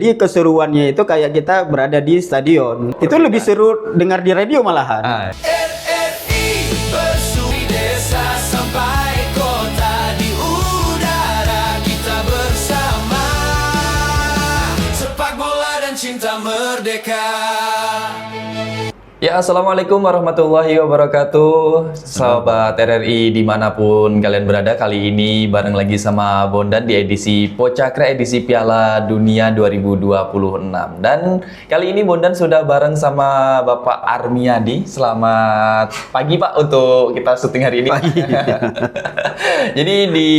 Jadi keseruannya itu kayak kita berada di stadion. Itu lebih seru dengar di radio malahan. RRI bersui desa sampai kota, di udara kita bersama, sepak bola dan cinta merdeka. Ya, Assalamualaikum warahmatullahi wabarakatuh. Sahabat RRI dimanapun kalian berada, kali ini bareng lagi sama Bondan di edisi Pocakra edisi Piala Dunia 2026. Dan kali ini Bondan sudah bareng sama Bapak Armiadi. Selamat pagi Pak untuk kita syuting hari ini. Pagi. Jadi di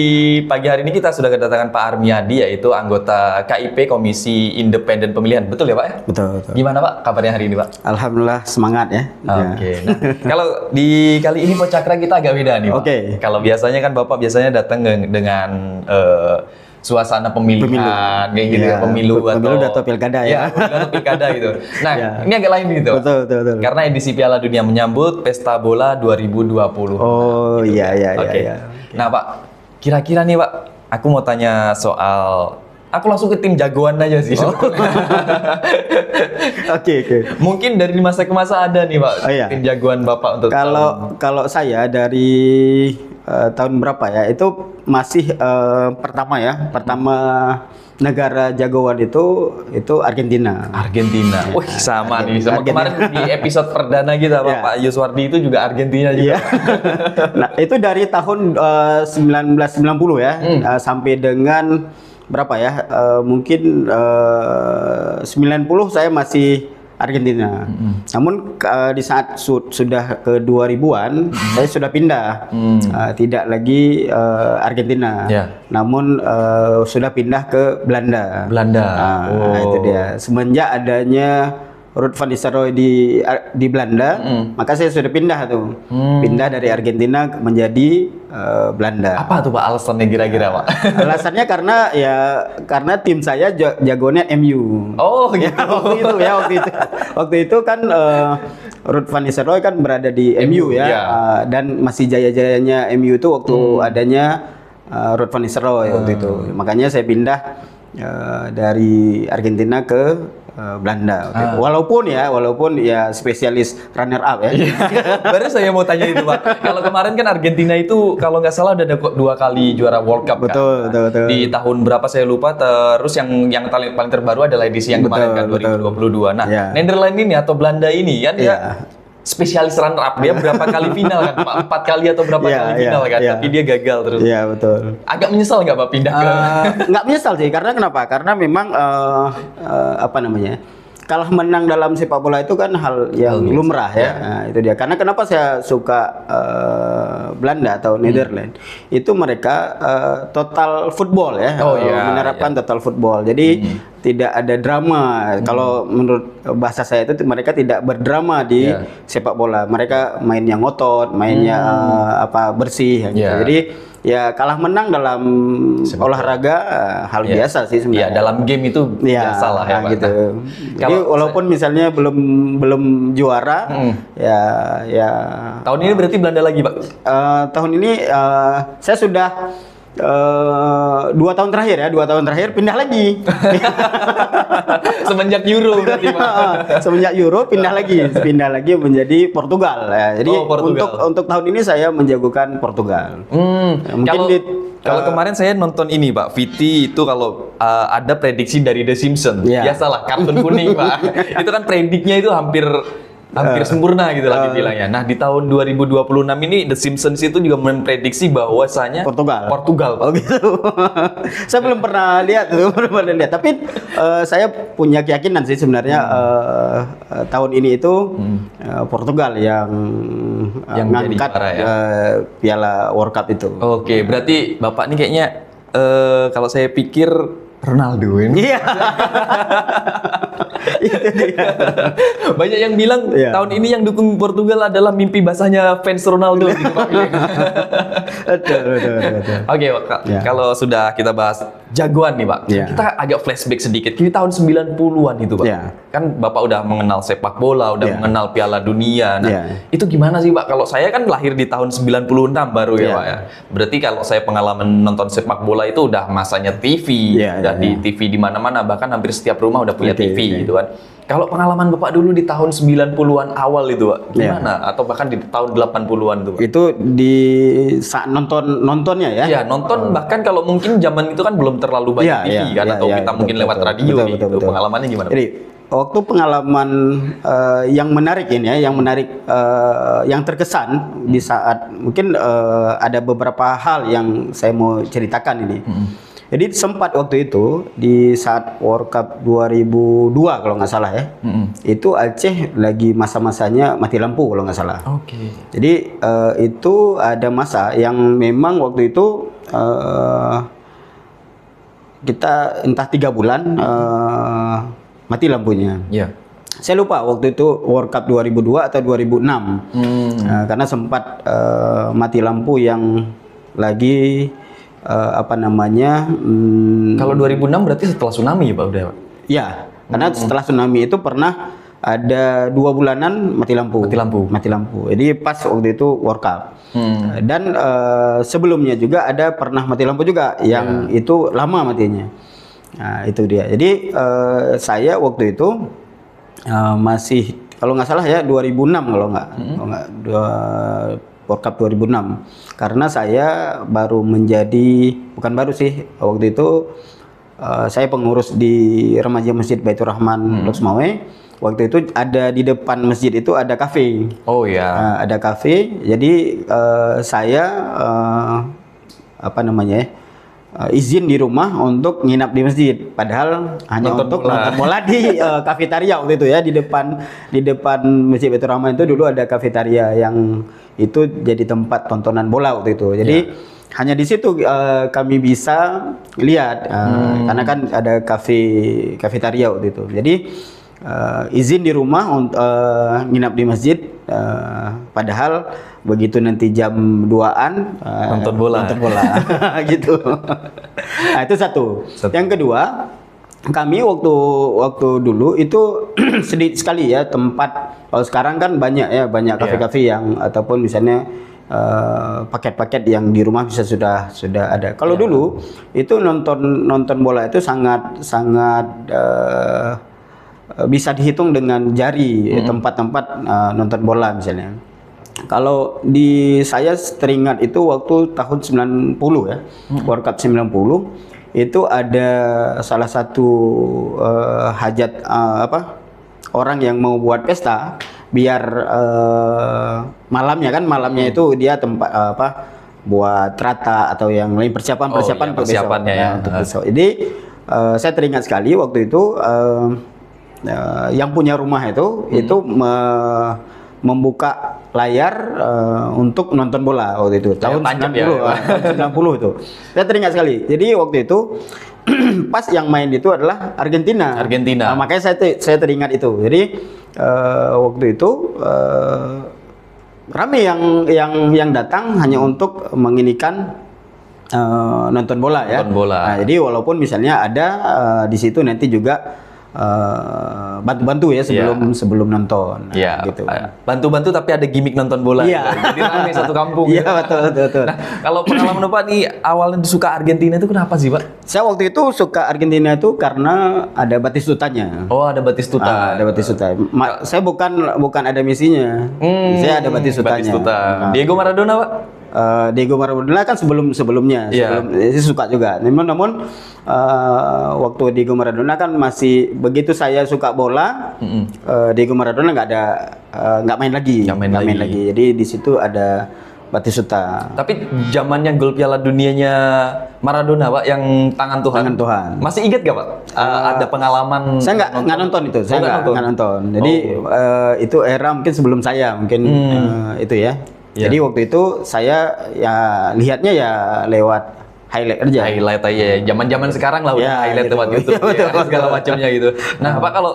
pagi hari ini kita sudah kedatangan Pak Armiadi, yaitu anggota KIP Komisi Independen Pemilihan. Betul ya Pak? Betul. Gimana Pak kabarnya hari ini Pak? Alhamdulillah semangat ya. Oke. Nah, kalau di kali ini Pocakra kita agak beda nih, Pak. Oke. Kalau biasanya kan Bapak biasanya datang dengan suasana pemilihan, kayak gitu, Iya, pemilu atau pilkada ya. Pemilu atau pilkada gitu. Nah, Ya. ini agak lain gitu. Betul. Karena edisi Piala Dunia menyambut Pesta Bola 2020. Oh, iya. Oke. Nah, Pak, kira-kira nih, Pak, aku mau tanya soal. Aku langsung ke tim jagoan aja sih. Oke. Mungkin dari masa ke masa ada nih Pak, Oh, iya. tim jagoan Bapak untuk Kalau saya dari tahun berapa ya? Itu masih pertama negara jagoan itu Argentina. Argentina. Wih, sama nih. Sama Argentina. kemarin di episode perdana kita Pak Yuswardi itu juga Argentina juga. Iya. Nah, itu dari tahun 1990 ya, sampai dengan berapa ya? Mungkin 90 saya masih Argentina. Namun di saat sudah ke 2000-an saya sudah pindah. Tidak lagi Argentina. Ya. Namun sudah pindah ke Belanda. Oh. Nah, itu dia. Semenjak adanya Ruud van Nistelrooy di Belanda, maka saya sudah pindah tuh. Pindah dari Argentina menjadi Belanda. Apa tuh Pak alasannya kira-kira Pak? Alasannya karena tim saya jagonya MU. Oh gitu. Waktu itu kan Ruud van Nistelrooy kan berada di MU ya, ya. Dan masih jaya-jayanya MU itu waktu adanya Ruud van Nistelrooy waktu itu. Makanya saya pindah dari Argentina ke Belanda. Walaupun ya spesialis runner up ya. Baru saya mau tanya itu Pak. Kalau kemarin kan Argentina itu kalau nggak salah udah ada 2 kali juara World Cup Betul. Di tahun berapa saya lupa. Terus yang paling terbaru adalah edisi yang kemarin kan 2022. Nah, Ya. Netherlands ini atau Belanda ini kan Ya. dia spesialis runner up, dia berapa kali final kan Pak? 4 kali atau berapa kali final kan? Tapi dia gagal terus. Iya, betul. Agak menyesal nggak Pak pindah ke? Nggak menyesal sih, karena kenapa? Karena memang kalah menang dalam sepak bola itu kan hal yang lumrah ya. Nah, itu dia. Karena kenapa saya suka Belanda atau Netherlands? Itu mereka total football ya. Menerapkan total football. Jadi tidak ada drama. Kalau menurut bahasa saya itu mereka tidak berdrama di sepak bola. Mereka mainnya ngotot, mainnya bersih gitu. Jadi ya kalah menang dalam olahraga hal biasa sih sebenarnya. Ya, dalam game itu biasa lah ya Pak. Gitu. Jadi walaupun misalnya belum juara, ya. Tahun ini berarti Belanda lagi Pak? Tahun ini saya sudah 2 tahun terakhir pindah lagi. Semenjak Euro berarti Pak. Semenjak Euro pindah lagi menjadi Portugal. Ya, jadi untuk tahun ini saya menjagokan Portugal. Mungkin kalau kemarin saya nonton ini Pak, Viti itu kalau ada prediksi dari The Simpsons, biasalah kartun kuning Pak. Itu kan prediknya itu hampir sempurna gitu lah dibilangnya. Nah, di tahun 2026 ini The Simpsons itu juga memprediksi bahwasanya Portugal Pak. Oh gitu. Saya belum pernah lihat. Tapi saya punya keyakinan sih sebenarnya tahun ini itu Portugal yang mengangkat Piala World Cup itu. Oke, berarti Bapak ini kayaknya kalau saya pikir Ronaldo ini. Iya. Itu dia. Banyak yang bilang Iya. tahun ini yang dukung Portugal adalah mimpi basahnya fans Ronaldo gitu Pak. Betul. Oke, Pak. Ya. Kalau sudah kita bahas jagoan nih, Pak. Ya. Kita agak flashback sedikit. Di tahun 90-an itu, Pak. Ya. Kan Bapak udah mengenal sepak bola, udah Ya. mengenal Piala Dunia. Nah, Ya. itu gimana sih, Pak? Kalau saya kan lahir di tahun 96 baru ya, Ya. Pak ya. Berarti kalau saya pengalaman nonton sepak bola itu udah masanya TV, Ya, udah ya, di ya. TV di mana-mana, bahkan hampir setiap rumah udah punya Oke, TV oke. gitu kan. Kalau pengalaman Bapak dulu di tahun 90-an awal itu, Pak, Ya. gimana? Atau bahkan di tahun 80-an itu, Pak? Itu di saat nontonnya ya. Ya, nonton bahkan kalau mungkin zaman itu kan belum terlalu banyak Iya, TV iya, kan, iya, atau iya, kita betul, mungkin lewat betul, radio betul, gitu. betul. Pengalamannya gimana, Pak? Jadi waktu pengalaman yang menarik ini ya, yang menarik, yang terkesan di saat mungkin ada beberapa hal yang saya mau ceritakan ini. Jadi sempat waktu itu di saat World Cup 2002 kalau nggak salah ya, itu Aceh lagi masa-masanya mati lampu kalau nggak salah. Oke. Jadi itu ada masa yang memang waktu itu kita entah 3 bulan mati lampunya. Iya. Saya lupa waktu itu World Cup 2002 atau 2006. Karena sempat mati lampu yang lagi apa namanya? Kalau 2006 berarti setelah tsunami ya, Pak, udah, Pak? Ya, karena setelah tsunami itu pernah ada 2 bulanan mati lampu. Mati lampu. Jadi pas waktu itu World Cup. Dan sebelumnya juga ada pernah mati lampu juga yang itu lama matinya. Nah, itu dia. Jadi saya waktu itu masih kalau nggak salah ya 2006 kalau nggak World Cup 2006. Karena saya baru menjadi, bukan baru sih, waktu itu saya pengurus di remaja Masjid Baitur Rahman Lok Sumawe. Waktu itu ada di depan masjid itu ada kafe. Oh ya. Ada kafe. Jadi saya apa namanya? Izin di rumah untuk nginap di masjid. Padahal hanya Nonton untuk bola. nonton bola di kafetaria waktu itu ya, di depan Masjid Baitur Rahman itu dulu ada kafetaria yang itu jadi tempat tontonan bola waktu itu. Jadi hanya di situ kami bisa lihat karena kan ada kafetaria waktu itu. Jadi izin di rumah untuk nginap di masjid, padahal begitu nanti jam 2-an Nonton bola. gitu. Nah, itu satu. Yang kedua, kami waktu dulu itu sedikit sekali ya tempat. Kalau sekarang kan banyak ya, banyak kafe-kafe yang ataupun misalnya paket-paket yang di rumah bisa sudah ada. Kalau dulu itu nonton bola itu sangat bisa dihitung dengan jari tempat-tempat nonton bola misalnya. Kalau di saya teringat itu waktu tahun 90 ya, World Cup 90 itu ada salah satu hajat orang yang mau buat pesta biar malamnya itu dia tempat buat rata atau yang lain persiapan untuk besok. persiapannya ya. Untuk besok. Jadi saya teringat sekali waktu itu yang punya rumah itu membuka layar untuk nonton bola waktu itu tahun 90 itu. Saya teringat sekali. Jadi waktu itu pas yang main itu adalah Argentina. Nah, makanya saya teringat itu. Jadi waktu itu ramai yang datang hanya untuk menginikan nonton bola ya. Nah, jadi walaupun misalnya ada di situ nanti juga bantu-bantu ya sebelum nonton. Iya. Gitu. Bantu-bantu tapi ada gimmick nonton bola. Iya. Gitu. Jadi ramai satu kampung. Iya, betul. Nah, kalau pengalaman Bapak nih awalnya suka Argentina itu kenapa sih, Pak? Saya waktu itu suka Argentina itu karena ada Batistutanya. Oh, ada Batistuta. Ada Batistuta. Saya bukan ada Messinya. Saya ada Batistutanya. Diego Maradona, Pak? Diego Maradona kan sebelumnya saya suka juga. Namun waktu Diego Maradona kan masih begitu saya suka bola, Diego Maradona nggak main lagi. Jadi di situ ada Batistuta. Tapi zamannya gol Piala Dunianya Maradona, Pak, yang tangan Tuhan. Masih ingat gak, Pak? Ada pengalaman? Saya nggak nonton itu. Saya nggak nonton. Jadi itu era mungkin sebelum saya itu ya. Jadi waktu itu saya ya lihatnya ya lewat highlight aja. Highlight aja ya. Zaman-zaman sekarang lah udah Ya, highlight gitu. lewat YouTube Iya, betul, ya, segala betul. macamnya gitu. Nah, Pak kalau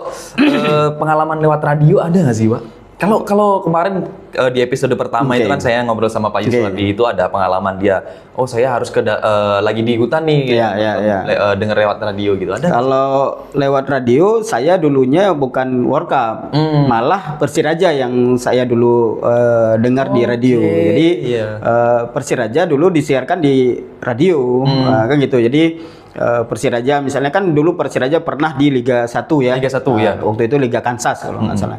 pengalaman lewat radio ada nggak sih, Pak? Kalau kemarin di episode pertama Oke. itu kan saya ngobrol sama Pak Oke. Yuswadi, itu ada pengalaman dia. Oh, saya harus lagi di hutan nih. Iya, iya, iya. Dengar lewat radio gitu. Ada? Kalau lewat radio, saya dulunya bukan World Cup, malah Persiraja yang saya dulu dengar di radio. Jadi iya. Persiraja dulu disiarkan di radio, kan gitu. Jadi Persiraja misalnya kan dulu Persiraja pernah di Liga 1 ya. Liga 1 ya. Waktu itu Liga Kansas kalau nggak salah.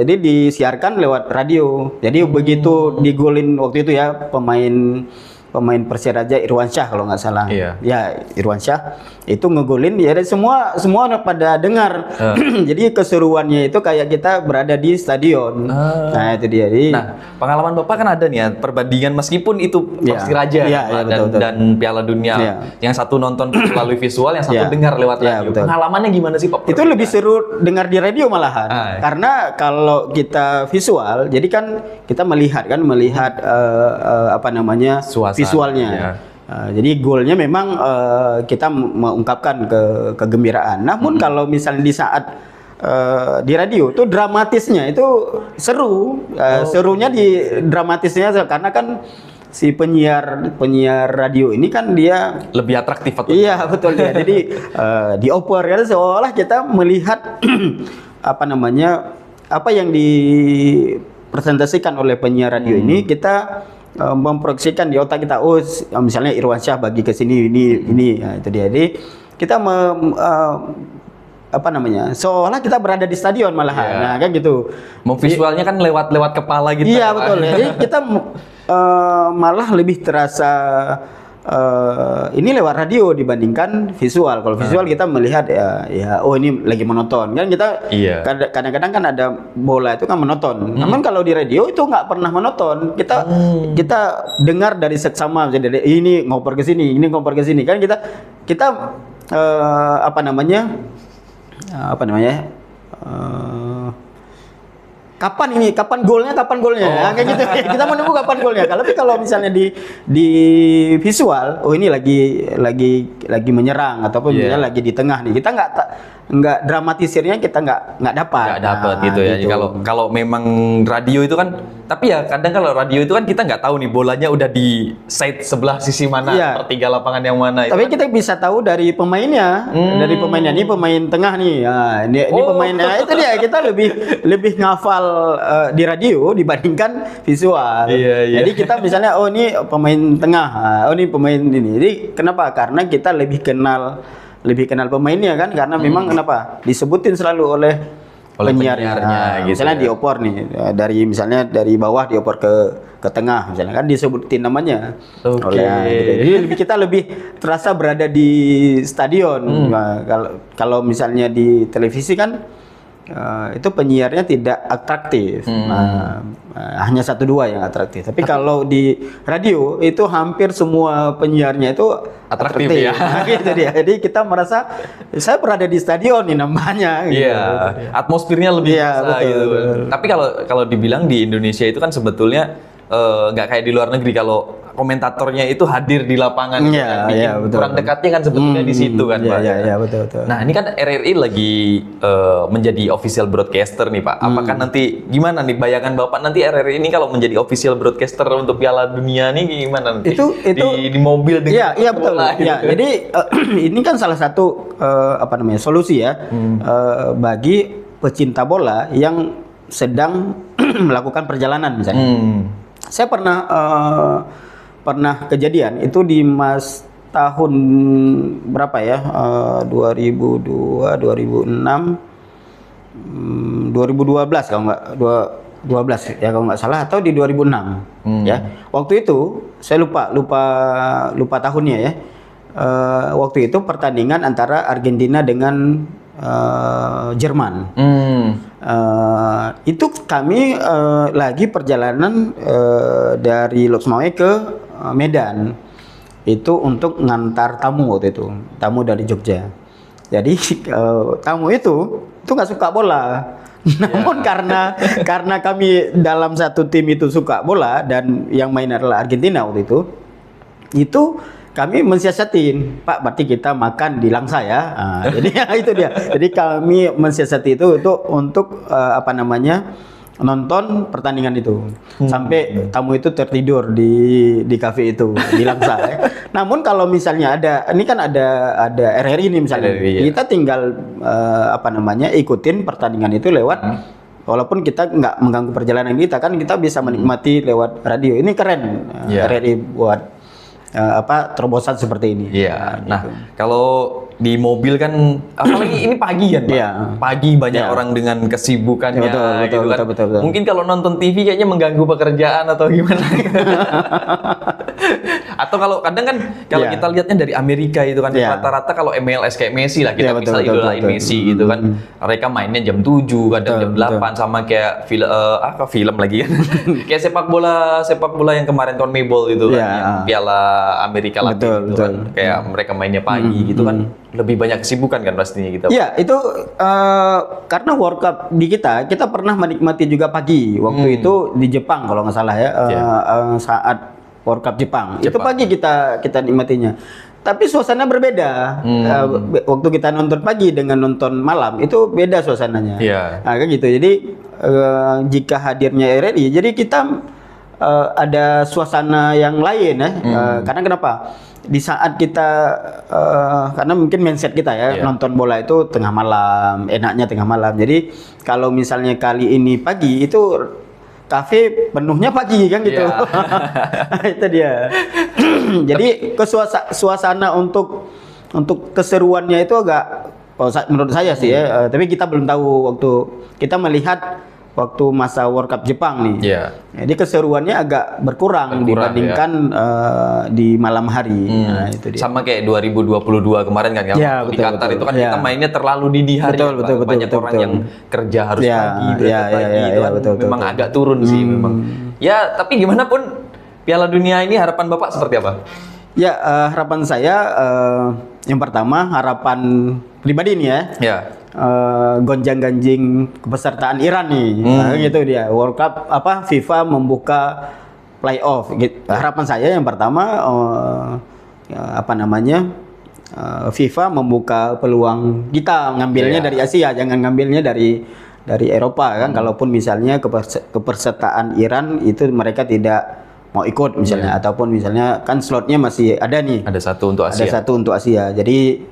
Jadi disiarkan lewat radio. Jadi begitu digolin waktu itu ya pemain Persiraja Irwansyah kalau nggak salah. Iya. Ya Irwansyah itu ngegolin ya semua pada dengar. Jadi keseruannya itu kayak kita berada di stadion. Nah itu dia. Jadi, Nah, pengalaman Bapak kan ada nih ya, perbandingan meskipun itu Iya. Persiraja Iya, Pak, iya, betul, betul. dan Piala Dunia. Iya. Yang satu nonton melalui visual, yang satu Iya. dengar lewat Iya, radio. betul. Pengalamannya gimana sih, Pak? itu lebih seru dengar di radio malahan. Ah. Karena kalau kita visual, jadi kan kita melihat apa namanya Suasana, visualnya. iya. Jadi goalnya memang kita mengungkapkan kegembiraan. Namun kalau misalnya di saat di radio itu dramatisnya itu seru. Serunya di dramatisnya karena kan si penyiar radio ini kan dia Lebih atraktif atau? iya betul ya. Jadi dioper kan seolah kita melihat apa yang dipresentasikan oleh penyiar radio ini kita memproyeksikan di otak kita. Oh misalnya Irwansyah bagi ke sini ini ya, itu dia. Jadi kita seolah kita berada di stadion malahan. Iya. Nah kan gitu. Visualnya kan lewat kepala gitu. Iya Pak. betul. Jadi kita malah lebih terasa ini lewat radio dibandingkan visual. Kalau visual kita melihat ya oh ini lagi menonton kan kita. Iya. Kadang-kadang kan ada bola itu kan menonton. Namun kalau di radio itu nggak pernah menonton. Kita dengar dari seksama jadi ini ngoper ke sini, ini ngoper ke sini kan kita kapan golnya nah, kayak gitu kita menunggu kapan golnya. Tapi kalau misalnya di visual oh ini lagi menyerang ataupun Iya. misalnya lagi di tengah nih kita nggak dramatisirnya kita nggak dapat gitu ya. gitu. Kalau memang radio itu kan, tapi ya kadang kalau radio itu kan kita nggak tahu nih bolanya udah di side sebelah sisi mana, Iya. pertiga lapangan yang mana. Tapi itu kan. kita bisa tahu dari pemainnya, ini pemain tengah nih. Nah, ini pemainnya itu dia kita lebih ngafal di radio dibandingkan visual. Iya. Jadi kita misalnya oh ini pemain tengah, oh ini pemain ini. Jadi kenapa? Karena kita lebih kenal pemainnya kan karena memang kenapa? Disebutin selalu oleh penyiarnya. gitu Misalnya ya. diopor nih dari bawah diopor ke tengah misalnya kan disebutin namanya. Oke. Jadi kita lebih terasa berada di stadion. Nah, kalau misalnya di televisi kan itu penyiarnya tidak atraktif. Hanya 1-2 yang atraktif. Tapi kalau di radio itu hampir semua penyiarnya itu Atraktif ya. Nah, gitu dia. Jadi kita merasa saya berada di stadion nih namanya. Gitu. Iya, atmosfernya lebih Iya, terasa betul, gitu. betul. Tapi kalau dibilang di Indonesia itu kan sebetulnya nggak kayak di luar negeri kalau komentatornya itu hadir di lapangan. Iya, kan, bikin iya, betul, kurang betul. dekatnya kan sebetulnya di situ kan, Pak. Iya, betul. Nah, ini kan RRI lagi menjadi official broadcaster nih, Pak. Apakah nanti gimana nih bayangan Bapak nanti RRI ini kalau menjadi official broadcaster untuk Piala Dunia nih gimana nanti? Itu di mobil dengan Iya betul. bola gitu. Iya, jadi ini kan salah satu solusi ya bagi pecinta bola yang sedang melakukan perjalanan misalnya. Saya pernah kejadian itu di tahun berapa ya? 2002, 2006, 2012 kalau nggak 12 ya kalau nggak salah atau di 2006 ya. Waktu itu saya lupa tahunnya ya. Waktu itu pertandingan antara Argentina dengan Jerman. Itu kami lagi perjalanan dari Loksmawe ke Medan. Itu untuk ngantar tamu waktu itu, tamu dari Jogja. Jadi tamu itu nggak suka bola. Namun karena kami dalam satu tim itu suka bola dan yang main adalah Argentina waktu itu. itu kami mensiasatin, Pak, berarti kita makan di Langsa ya. Jadi itu dia. Jadi kami mensiasati itu untuk nonton pertandingan itu. Sampai tamu itu tertidur di kafe itu di Langsa ya. Namun kalau misalnya ini kan ada RRI nih misalnya. RRI, ya. Kita tinggal ikutin pertandingan itu lewat walaupun kita nggak mengganggu perjalanan kita bisa menikmati lewat radio. Ini keren RRI buat terobosan seperti ini. Iya. Nah, kalau di mobil kan, apalagi ini pagi kan, Pak? Iya. Pagi banyak orang dengan kesibukannya, Betul. Mungkin kalau nonton TV kayaknya mengganggu pekerjaan atau gimana? Atau kalau kadang kan, kalau kita lihatnya dari Amerika itu kan, rata-rata kalau MLS kayak Messi lah, kita bisa idolain Messi gitu kan. Mereka mainnya jam 7, kadang jam 8, sama kayak film lagi kan. Kayak sepak bola yang kemarin CONMEBOL itu kan, yang Piala Amerika Latin gitu kan. Kayak mereka mainnya pagi gitu kan. Lebih banyak kesibukan kan pastinya kita. Iya, itu karena World Cup di kita pernah menikmati juga pagi. Waktu itu di Jepang kalau nggak salah ya, saat World Cup Jepang. Itu pagi kita nikmatinya. Tapi suasana berbeda. Waktu kita nonton pagi dengan nonton malam itu beda suasananya. Nah, kayak gitu. Jadi jika hadirnya RRI, jadi kita ada suasana yang lain ya. Karena kenapa? Di saat kita karena mungkin mindset kita ya nonton bola itu tengah malam, enaknya tengah malam. Jadi kalau misalnya kali ini pagi itu kafe penuhnya pagi kan gitu. Itu dia. Jadi suasana untuk keseruannya itu agak menurut saya sih ya, tapi kita belum tahu waktu kita melihat waktu masa World Cup Jepang nih. Jadi keseruannya agak berkurang dibandingkan di malam hari. Nah, itu dia. Sama kayak 2022 kemarin kan, di Qatar itu kan kita mainnya terlalu dini hari. Betul, banyak orang yang kerja harus pagi, memang betul. agak turun sih memang. Ya, tapi gimana pun Piala Dunia ini harapan Bapak seperti apa? Ya, harapan saya yang pertama harapan pribadi nih ya. Gonjang-ganjing kepesertaan Iran nih, gitu dia. World Cup FIFA membuka playoff. Gitu. Harapan saya yang pertama FIFA membuka peluang kita ngambilnya dari Asia, jangan ngambilnya dari Eropa kan. Kalaupun misalnya kepesertaan Iran itu mereka tidak mau ikut misalnya, ataupun misalnya kan slotnya masih ada nih. Ada satu untuk Asia. Jadi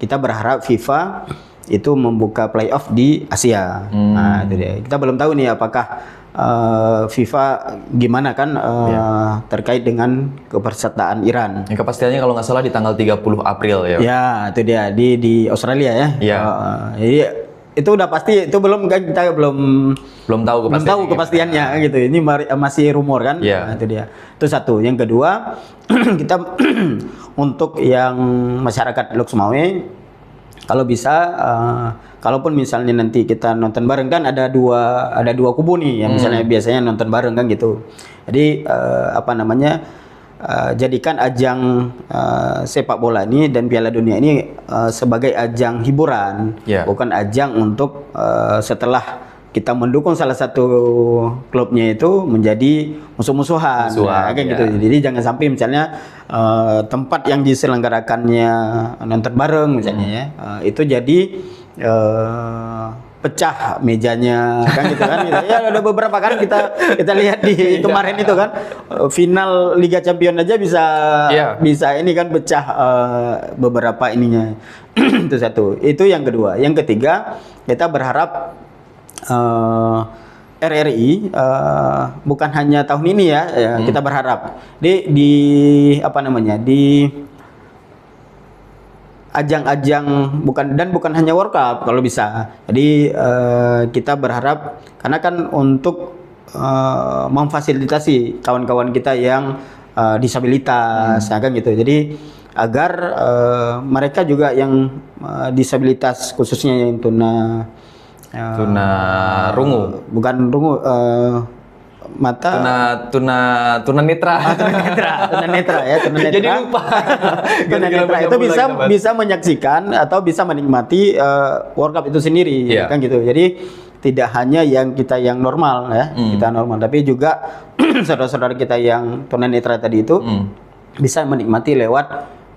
kita berharap FIFA itu membuka playoff di Asia. Nah, itu dia. Kita belum tahu nih apakah FIFA gimana kan terkait dengan kepesertaan Iran. Yang kepastiannya kalau nggak salah di tanggal 30 April ya. Ya, itu dia di Australia ya. Jadi itu udah pasti, itu kita belum tahu kepastiannya gitu. Ini masih rumor kan. Nah, itu dia. Itu satu. Yang kedua, kita untuk yang masyarakat Lok Sumawe, kalau bisa, kalaupun misalnya nanti kita nonton bareng kan ada dua kubu nih yang misalnya biasanya nonton bareng kan gitu. Jadi jadikan ajang sepak bola ini dan Piala Dunia ini sebagai ajang hiburan, bukan ajang untuk setelah kita mendukung salah satu klubnya itu menjadi musuh-musuhan, kayak gitu. Jadi jangan sampai misalnya tempat yang diselenggarakannya nonton bareng misalnya ya, itu jadi pecah mejanya kan gitu kan. Ya ada beberapa kan kita lihat di kemarin itu kan final Liga Champions aja bisa ini kan pecah beberapa ininya. Itu satu. Itu yang kedua. Yang ketiga, kita berharap RRI bukan hanya tahun ini ya, kita berharap di ajang-ajang bukan hanya World Cup kalau bisa. Jadi kita berharap karena kan untuk memfasilitasi kawan-kawan kita yang disabilitas kan gitu. Jadi agar mereka juga yang disabilitas khususnya yang tuna rungu, bukan rungu, mata tuna netra. Tuna netra ya, tuna netra. Jadi lupa. Tuna netra itu bisa menyaksikan atau bisa menikmati World Cup itu sendiri, kan gitu. Jadi tidak hanya kita yang normal ya, kita normal, tapi juga saudara-saudara kita yang tuna netra tadi itu bisa menikmati lewat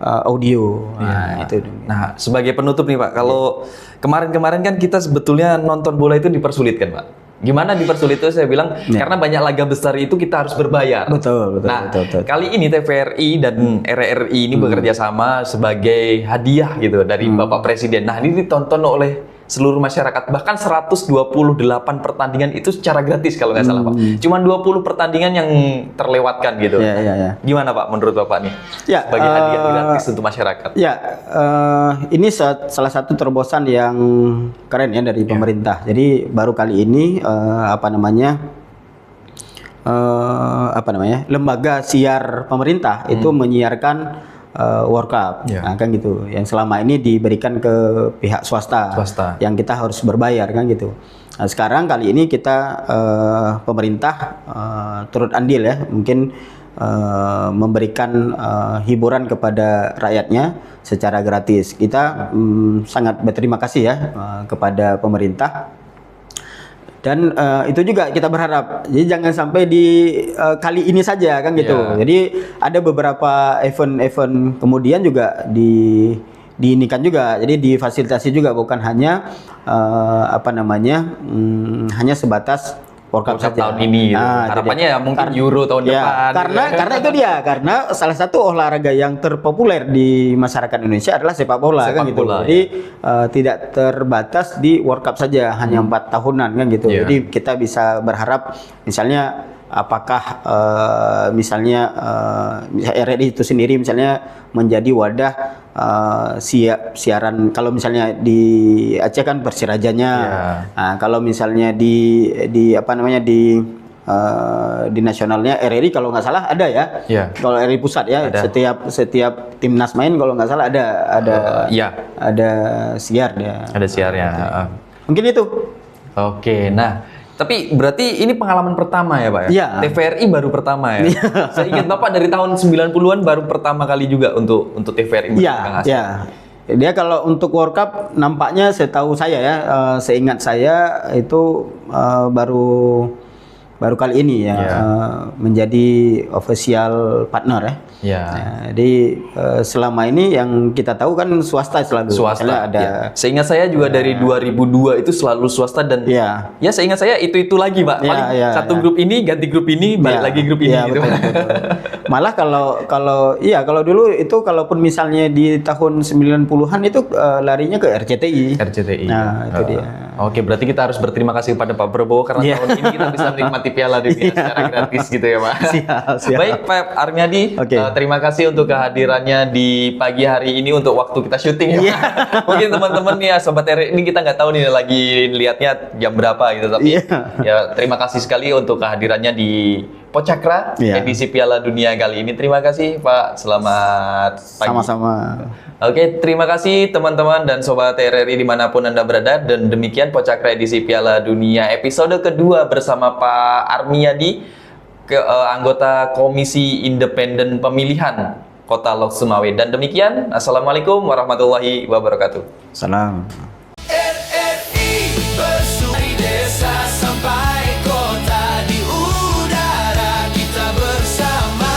audio. Nah, itu. Nah, sebagai penutup nih Pak, kalau kemarin-kemarin kan kita sebetulnya nonton bola itu dipersulitkan Pak. Gimana dipersulit itu saya bilang karena banyak laga besar itu kita harus berbayar. Betul. Nah, betul. kali ini TVRI dan RRI ini bekerja sama sebagai hadiah gitu dari Bapak Presiden. Nah, ini ditonton oleh seluruh masyarakat. Bahkan 128 pertandingan itu secara gratis kalau nggak salah Pak. Cuman 20 pertandingan yang terlewatkan gitu. Ya. Gimana Pak menurut Bapak nih? Ya, Sebagai hadiah gratis untuk masyarakat. Ya, ini salah satu terobosan yang keren ya dari pemerintah. Jadi baru kali ini lembaga siar pemerintah itu menyiarkan World Cup, nah, kan gitu. Yang selama ini diberikan ke pihak swasta, yang kita harus berbayar kan gitu. Nah, sekarang kali ini kita pemerintah turut andil ya, mungkin memberikan hiburan kepada rakyatnya secara gratis. Kita sangat berterima kasih ya kepada pemerintah. Dan itu juga kita berharap, jadi jangan sampai di kali ini saja kan gitu. Jadi ada beberapa event-event kemudian juga diinikan juga, jadi difasilitasi juga, bukan hanya hanya sebatas World Cup saja tahun ini. Gitu. Harapannya ya mungkin Euro tahun depan. Karena itu dia, karena salah satu olahraga yang terpopuler di masyarakat Indonesia adalah sepak bola kan gitu. Jadi tidak terbatas di World Cup saja, hanya 4 tahunan kan gitu. Jadi kita bisa berharap misalnya apakah misalnya RRI itu sendiri misalnya menjadi wadah siaran, kalau misalnya di Aceh kan Persirajanya, nah, kalau misalnya di nasionalnya RRI kalau nggak salah ada ya, kalau RRI pusat ya, setiap timnas main kalau nggak salah ada siar ya. Ada siarnya. Mungkin itu. Oke, nah. Tapi berarti ini pengalaman pertama ya Pak ya? Iya. TVRI baru pertama ya? Saya ingat Bapak dari tahun 90-an baru pertama kali juga untuk TVRI. Iya. Dia kalau untuk World Cup nampaknya setahu saya ya, seingat saya itu baru kali ini ya, menjadi official partner ya. Nah, jadi selama ini yang kita tahu kan swasta selalu. Swasta ada. Seingat saya juga dari 2002 itu selalu swasta dan ya seingat saya itu lagi Pak. Paling satu grup ini ganti grup ini, balik lagi grup ini gitu. Betul. Malah kalau dulu itu kalaupun misalnya di tahun 90-an itu larinya ke RCTI. Nah, itu dia. Oke, berarti kita harus berterima kasih kepada Pak Prabowo karena tahun ini kita bisa menikmati Piala Dunia secara gratis gitu ya Pak. Siap. Baik Pak Armiadi, terima kasih untuk kehadirannya di pagi hari ini untuk waktu kita syuting ya. Mungkin teman-teman ya Sobat RRI ini kita nggak tahu nih lagi lihatnya jam berapa gitu, tapi ya terima kasih sekali untuk kehadirannya di Pocakra edisi Piala Dunia kali ini. Terima kasih Pak, selamat pagi. Sama-sama. Oke, terima kasih teman-teman dan Sobat RRI dimanapun Anda berada. Dan demikian Pocakra edisi Piala Dunia episode kedua bersama Pak Armiadi, anggota Komisi Independen Pemilihan Kota Lok Sumawe. Dan demikian, Assalamualaikum warahmatullahi wabarakatuh. Salam. RRI bersuri desa sampai kota, di udara kita bersama.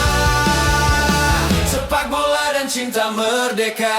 Sepak bola dan cinta merdeka.